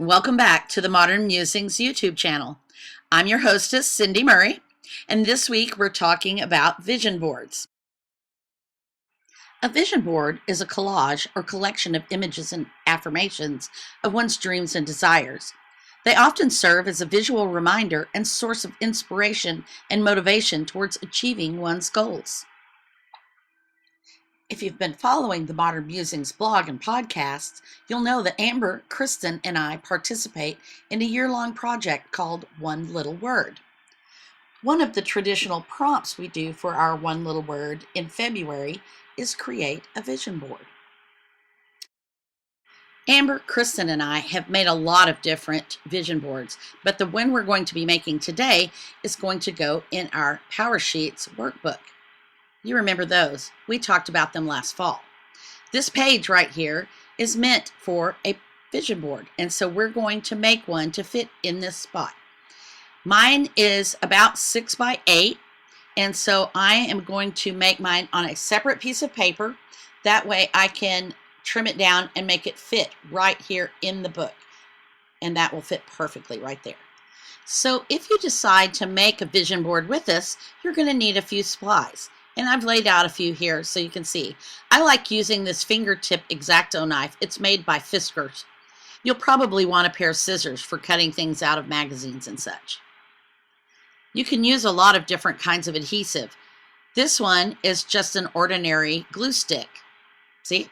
Welcome back to the Modern Musings YouTube channel. I'm your hostess, Cindy Murray, and this week we're talking about vision boards. A vision board is a collage or collection of images and affirmations of one's dreams and desires. They often serve as a visual reminder and source of inspiration and motivation towards achieving one's goals. If you've been following the Modern Musings blog and podcasts, you'll know that Amber, Kristen, and I participate in a year-long project called One Little Word. One of the traditional prompts we do for our One Little Word in February is create a vision board. Amber, Kristen, and I have made a lot of different vision boards, but the one we're going to be making today is going to go in our PowerSheets workbook. You remember those. We talked about them last fall. This page right here is meant for a vision board, and so we're going to make one to fit in this spot. Mine is about 6 by 8, and so I am going to make mine on a separate piece of paper. That way I can trim it down and make it fit right here in the book, and that will fit perfectly right there. So if you decide to make a vision board with us, you're going to need a few supplies. And I've laid out a few here so you can see. I like using this fingertip X-Acto knife. It's made by Fiskars. You'll probably want a pair of scissors for cutting things out of magazines and such. You can use a lot of different kinds of adhesive. This one is just an ordinary glue stick. See?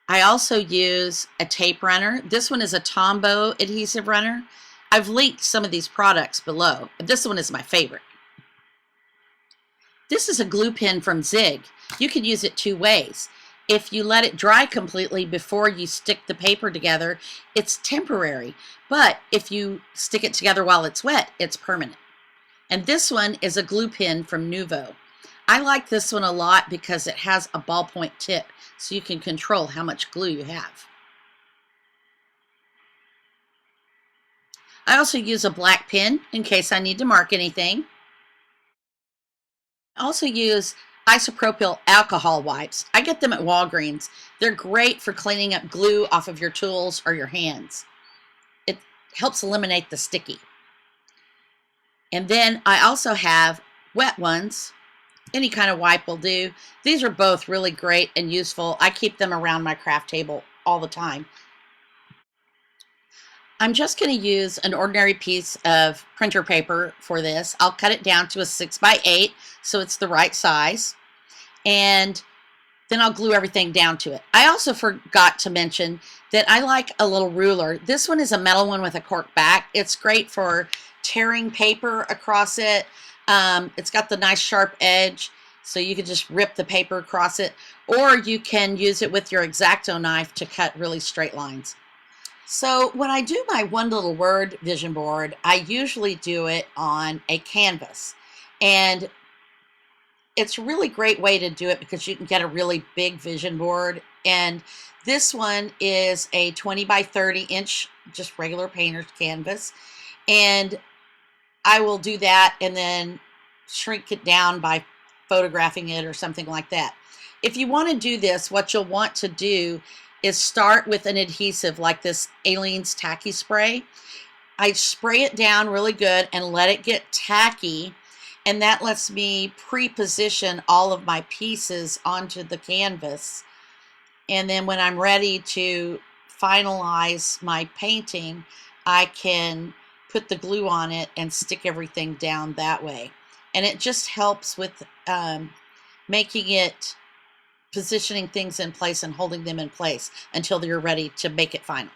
I also use a tape runner. This one is a Tombow adhesive runner. I've linked some of these products below. This one is my favorite. This is a glue pen from Zig. You can use it two ways. If you let it dry completely before you stick the paper together, it's temporary. But if you stick it together while it's wet, it's permanent. And this one is a glue pen from Nuvo. I like this one a lot because it has a ballpoint tip, so you can control how much glue you have. I also use a black pen in case I need to mark anything. I also use isopropyl alcohol wipes. I get them at Walgreens. They're great for cleaning up glue off of your tools or your hands. It helps eliminate the sticky. And then I also have wet ones. Any kind of wipe will do. These are both really great and useful. I keep them around my craft table all the time. I'm just going to use an ordinary piece of printer paper for this. I'll cut it down to a 6 by 8 so it's the right size, and then I'll glue everything down to it. I also forgot to mention that I like a little ruler. This one is a metal one with a cork back. It's great for tearing paper across it. It's got the nice sharp edge, so you can just rip the paper across it, or you can use it with your X-Acto knife to cut really straight lines. So when I do my One Little Word vision board, I usually do it on a canvas. And it's a really great way to do it because you can get a really big vision board. And this one is a 20 by 30 inch, just regular painter's canvas. And I will do that and then shrink it down by photographing it or something like that. If you want to do this, what you'll want to do is start with an adhesive like this Aleene's Tacky Spray. I spray it down really good and let it get tacky, and that lets me pre-position all of my pieces onto the canvas. And then when I'm ready to finalize my painting, I can put the glue on it and stick everything down that way. And it just helps with making it, positioning things in place and holding them in place until you're ready to make it final.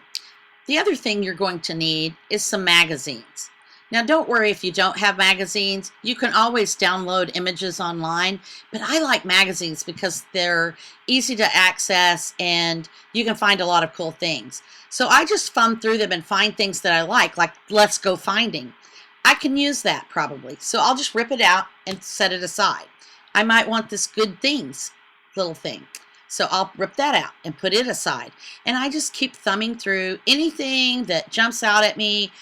The other thing you're going to need is some magazines. Now don't worry if you don't have magazines. You can always download images online, but I like magazines because they're easy to access and you can find a lot of cool things. So I just thumb through them and find things that I like Let's Go Finding. I can use that probably. So I'll just rip it out and set it aside. I might want this Good Things little thing. So I'll rip that out and put it aside. And I just keep thumbing through anything that jumps out at me,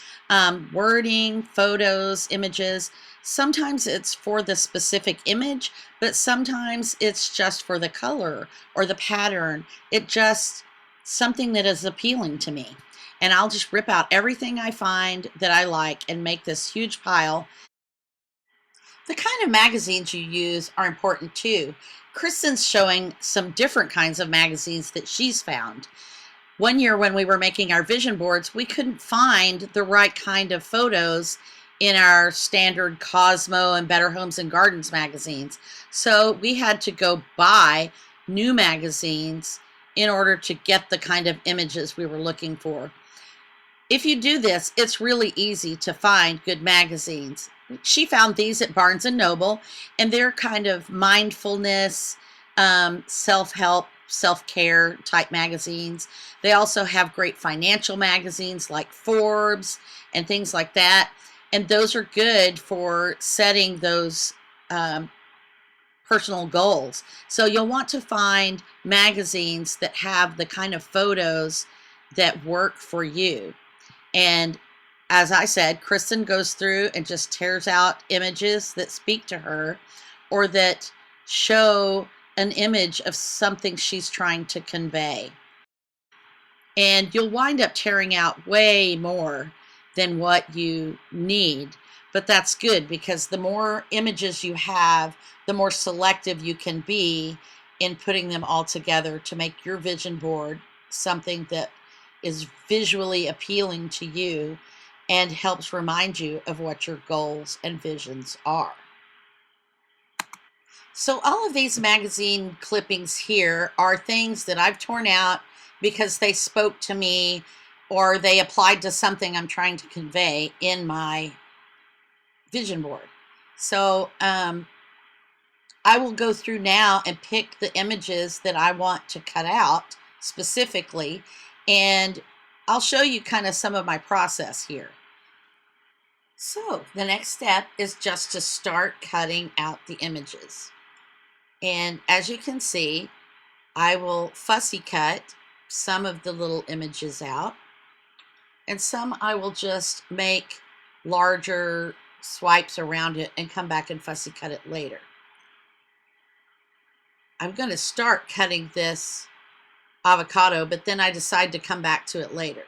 wording, photos, images. Sometimes it's for the specific image, but sometimes it's just for the color or the pattern. It just something that is appealing to me. and I'll just rip out everything I find that I like and make this huge pile. The kind of magazines you use are important too. Kristen's showing some different kinds of magazines that she's found. One year when we were making our vision boards, we couldn't find the right kind of photos in our standard Cosmo and Better Homes and Gardens magazines. So we had to go buy new magazines in order to get the kind of images we were looking for. If you do this, it's really easy to find good magazines. She found these at Barnes and Noble, and they're kind of mindfulness, self-help, self-care type magazines. They also have great financial magazines like Forbes and things like that. And those are good for setting those personal goals. So you'll want to find magazines that have the kind of photos that work for you. And as I said, Kristen goes through and just tears out images that speak to her or that show an image of something she's trying to convey. And you'll wind up tearing out way more than what you need. But that's good because the more images you have, the more selective you can be in putting them all together to make your vision board something that is visually appealing to you and helps remind you of what your goals and visions are. So all of these magazine clippings here are things that I've torn out because they spoke to me or they applied to something I'm trying to convey in my vision board. So I will go through now and pick the images that I want to cut out specifically, and I'll show you kind of some of my process here. So the next step is just to start cutting out the images. And as you can see, I will fussy cut some of the little images out, and some I will just make larger swipes around it and come back and fussy cut it later. I'm going to start cutting this avocado, but then I decide to come back to it later.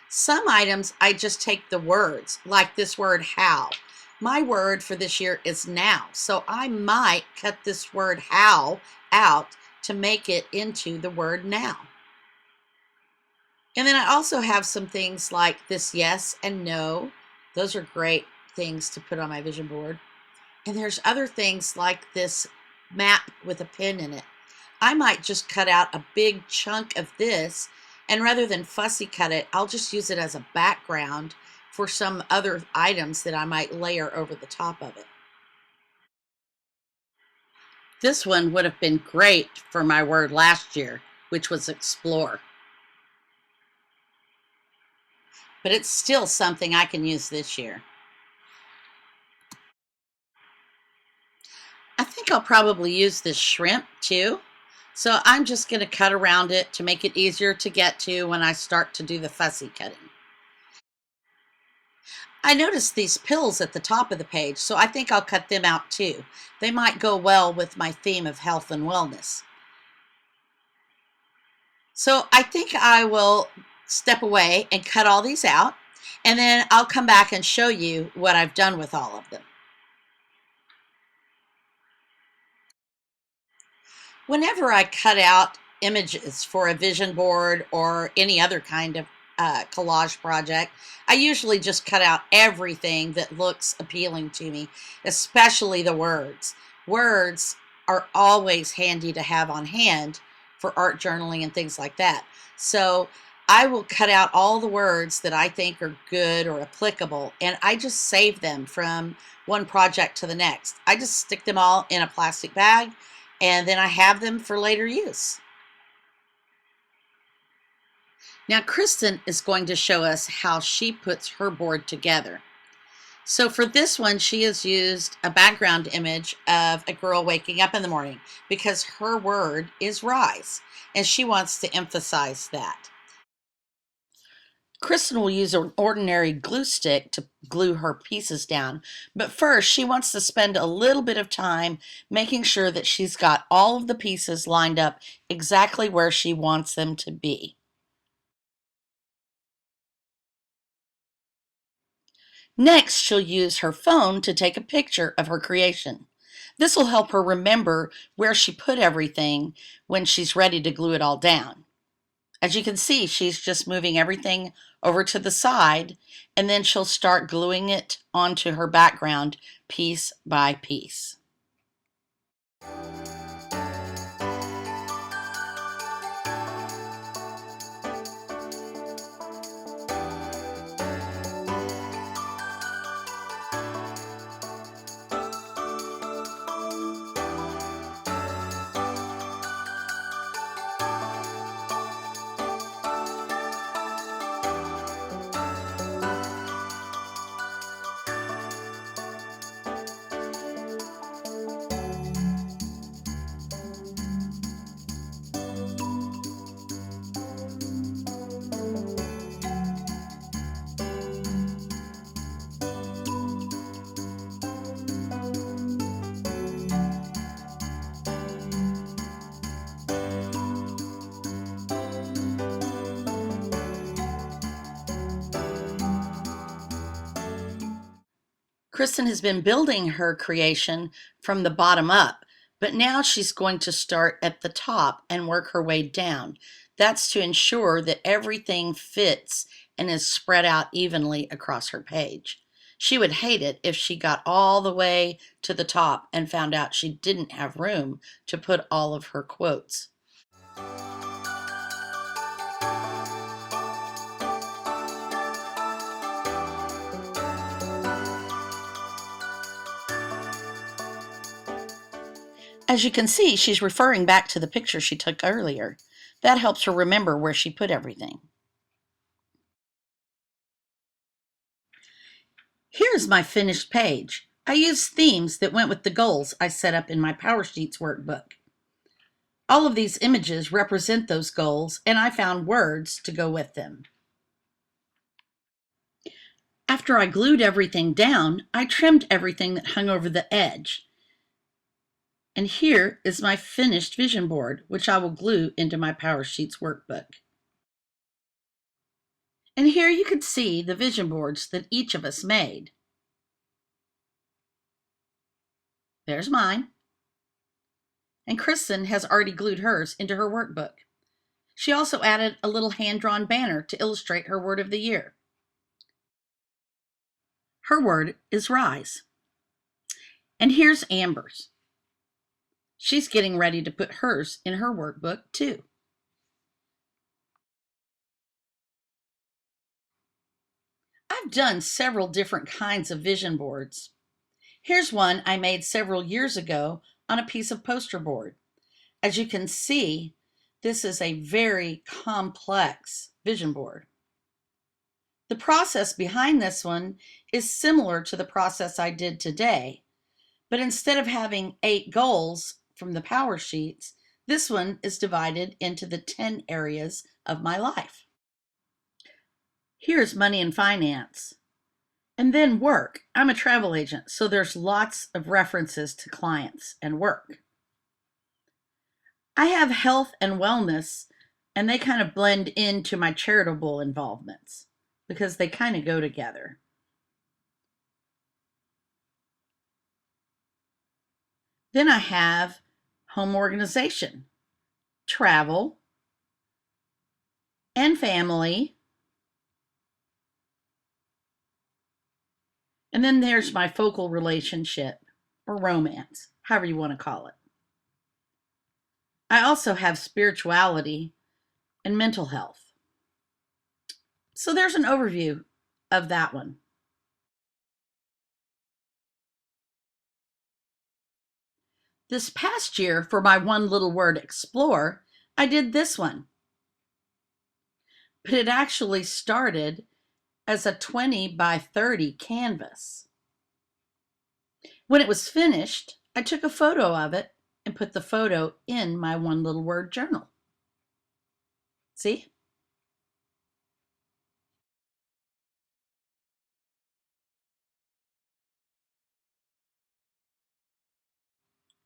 Some items I just take the words, like this word how. My word for this year is now, so I might cut this word how out to make it into the word now. And then I also have some things like this yes and no. Those are great things to put on my vision board. And there's other things like this map with a pin in it. I might just cut out a big chunk of this, and rather than fussy cut it, I'll just use it as a background for some other items that I might layer over the top of it. This one would have been great for my word last year, which was explore. But it's still something I can use this year. I think I'll probably use this shrimp too. So I'm just going to cut around it to make it easier to get to when I start to do the fussy cutting. I noticed these pills at the top of the page, so I think I'll cut them out too. They might go well with my theme of health and wellness. So I think I will step away and cut all these out, and then I'll come back and show you what I've done with all of them. Whenever I cut out images for a vision board or any other kind of collage project, I usually just cut out everything that looks appealing to me, especially the words. Words are always handy to have on hand for art journaling and things like that. So I will cut out all the words that I think are good or applicable, and I just save them from one project to the next. I just stick them all in a plastic bag, and then I have them for later use. Now Kristen is going to show us how she puts her board together. So for this one, she has used a background image of a girl waking up in the morning because her word is rise, and she wants to emphasize that. Kristen will use an ordinary glue stick to glue her pieces down, but first she wants to spend a little bit of time making sure that she's got all of the pieces lined up exactly where she wants them to be. Next, she'll use her phone to take a picture of her creation. This will help her remember where she put everything when she's ready to glue it all down. As you can see, she's just moving everything over to the side, and then she'll start gluing it onto her background piece by piece. Kristen has been building her creation from the bottom up, but now she's going to start at the top and work her way down. That's to ensure that everything fits and is spread out evenly across her page. She would hate it if she got all the way to the top and found out she didn't have room to put all of her quotes. As you can see, she's referring back to the picture she took earlier. That helps her remember where she put everything. Here's my finished page. I used themes that went with the goals I set up in my PowerSheets workbook. All of these images represent those goals, and I found words to go with them. After I glued everything down, I trimmed everything that hung over the edge. And here is my finished vision board, which I will glue into my PowerSheets workbook. And here you can see the vision boards that each of us made. There's mine. And Kristen has already glued hers into her workbook. She also added a little hand-drawn banner to illustrate her word of the year. Her word is rise. And here's Amber's. She's getting ready to put hers in her workbook too. I've done several different kinds of vision boards. Here's one I made several years ago on a piece of poster board. As you can see, this is a very complex vision board. The process behind this one is similar to the process I did today, but instead of having 8 goals from the PowerSheets, this one is divided into the 10 areas of my life. Here's money and finance. And then work. I'm a travel agent, so there's lots of references to clients and work. I have health and wellness, and they kind of blend into my charitable involvements because they kind of go together. Then I have home organization, travel, and family. And then there's my focal relationship or romance, however you want to call it. I also have spirituality and mental health. So there's an overview of that one. This past year, for my one little word explore, I did this one. But it actually started as a 20 by 30 canvas. When it was finished, I took a photo of it and put the photo in my one little word journal. See?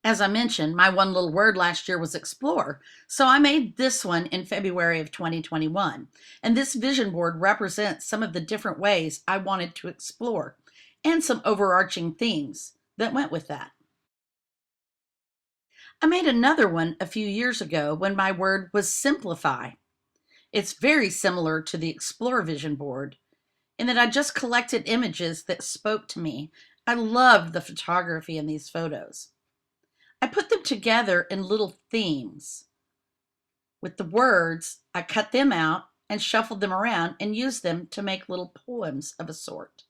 As I mentioned, my one little word last year was explore, so I made this one in February of 2021. And this vision board represents some of the different ways I wanted to explore and some overarching themes that went with that. I made another one a few years ago when my word was simplify. It's very similar to the explore vision board in that I just collected images that spoke to me. I loved the photography in these photos. I put them together in little themes. With the words, I cut them out and shuffled them around and used them to make little poems of a sort.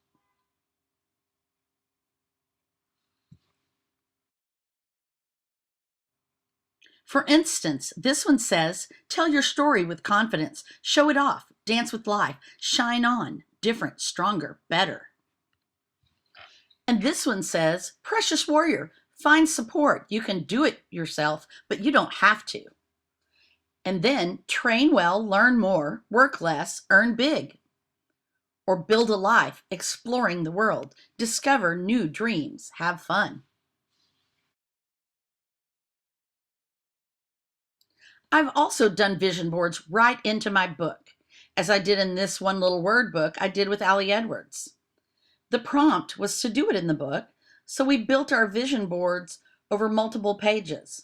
For instance, this one says, tell your story with confidence, show it off, dance with life, shine on, different, stronger, better. And this one says, precious warrior, find support. You can do it yourself, but you don't have to. And then train well, learn more, work less, earn big. Or build a life exploring the world, discover new dreams, have fun. I've also done vision boards right into my book, as I did in this one little word book I did with Allie Edwards. The prompt was to do it in the book, so we built our vision boards over multiple pages.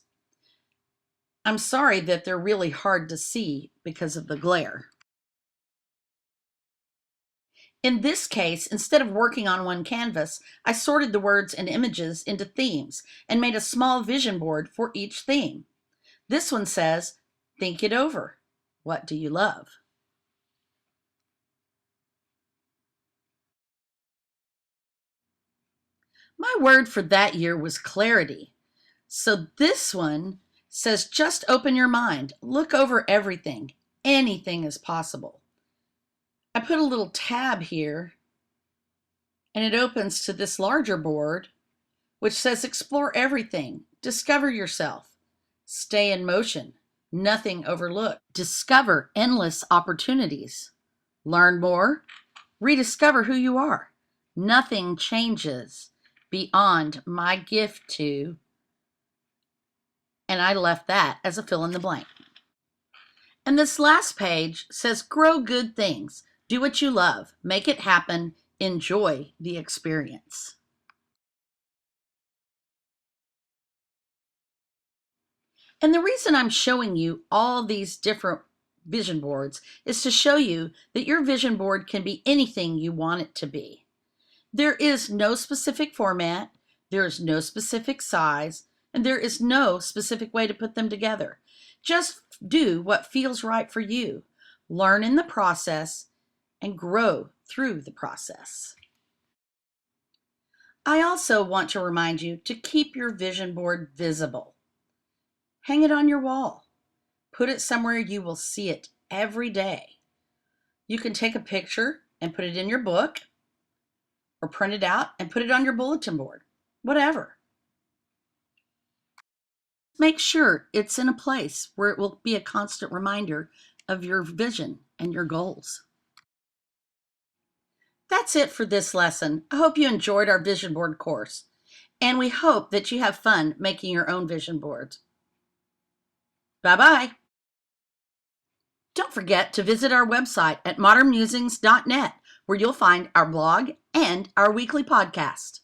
I'm sorry that they're really hard to see because of the glare. In this case, instead of working on one canvas, I sorted the words and images into themes and made a small vision board for each theme. This one says, think it over. What do you love? My word for that year was clarity. So this one says, just open your mind, look over everything. Anything is possible. I put a little tab here and it opens to this larger board, which says explore everything, discover yourself, stay in motion, nothing overlooked, discover endless opportunities, learn more, rediscover who you are. Nothing changes beyond my gift to, and I left that as a fill in the blank. And this last page says grow good things, do what you love, make it happen, enjoy the experience. And the reason I'm showing you all these different vision boards is to show you that your vision board can be anything you want it to be. There is no specific format, there is no specific size, and there is no specific way to put them together. Just do what feels right for you. Learn in the process and grow through the process. I also want to remind you to keep your vision board visible. Hang it on your wall. Put it somewhere you will see it every day. You can take a picture and put it in your book, or print it out and put it on your bulletin board, whatever. Make sure it's in a place where it will be a constant reminder of your vision and your goals. That's it for this lesson. I hope you enjoyed our vision board course, and we hope that you have fun making your own vision boards. Bye-bye. Don't forget to visit our website at modernmusings.net, where you'll find our blog and our weekly podcast.